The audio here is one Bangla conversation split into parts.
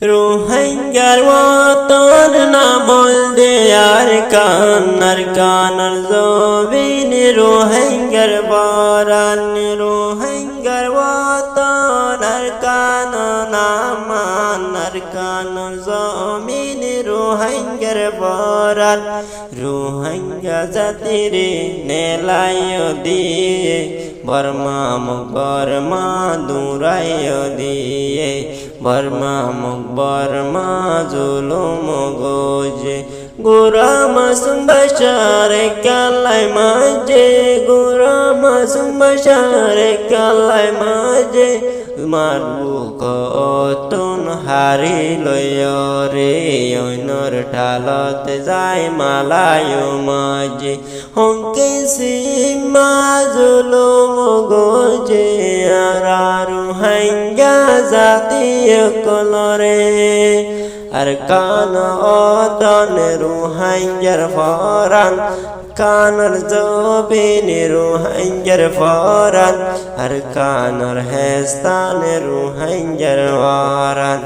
রোহিঙ্গার মতন নামল দেয়ার কানার জবিন রোহিঙ্গার বারান রোহিঙ্গার মতন আর কান নামানার কানার জমিন রোহিঙ্গার বারান রোহিঙ্গা জাতির নেলায় দিয়ে বর্মা বর্মা দুরায় দিয়ে বর্মা জুলুম গোজে গুরাম সুম্বশারে কালাই মাঝে গুরাম সুম্বশারে কালাই মাঝে মারবু কতন হারি লয় রে অনর ঢালত যায় মালায় মাঝে হংকে সীমা জুলুম গোজে আর হাঙ্গা জাতীয় কলরে আর কান অতন রোহিঙ্গার ফরান কানর জবিন রোহিঙ্গার ফরান আর কানর হেস্তান রোহিঙ্গার ফরান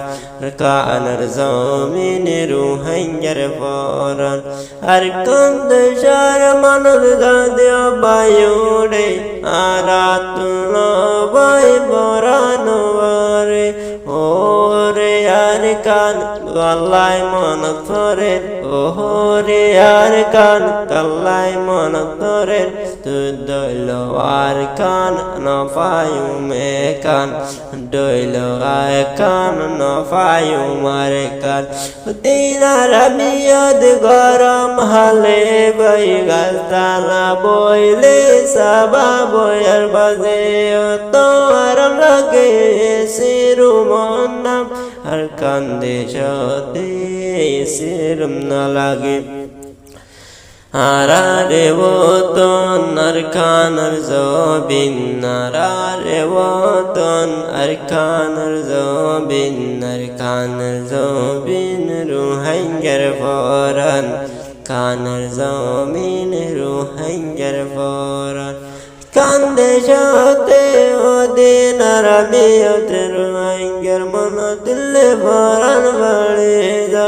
কানর জমিন রোহিঙ্গার ফরান আর কন্দ সার মানব দাদিয়া বায়ুরে আর তুল বাই বরানো রে ওরে আর কান কাল্লাই মন ধরে ওরে আর কান কাল্লাই মন ধরে তু দইল আর কান ন পায়ু মে কান দইল আর কান ন পায়ু মারে কান দিনার মিয়দ গরম হালে বই গাছতলা বইলে সাবা বইয়ার বাজে তো আরাম লাগে সিরু মন্নাম আর কান্দে সাথে সিরম না লাগে আরে ও তন আর কানর জবিন আরে ও তন আর কানর জবিন আর কানর জবিন রোহিঙ্গার ফরান কানর জমিন রোহিঙ্গার ফরান কান্দে সাথে ও দিন আর আমি রোহিঙ্গার মন দিলে ফরান বাড়ে যা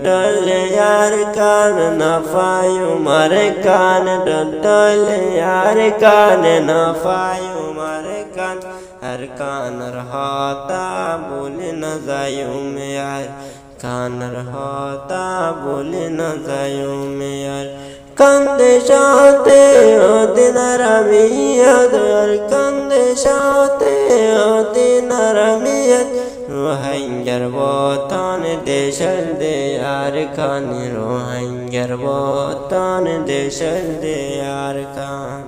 ডলে यार कान ना पायु मारे कान डले यार कान ना पायु मारे कान हर कान रहता बोले न जायूं में यार कान रहता बोले न जायूं में यार कंदे शाते ओ दिन रमियत यार कंदे शाते ओ दिन रमियत রোহিঙ্গার বতন দেশল দে আর কান রোহিঙ্গার বতন দেশল দে আর কান।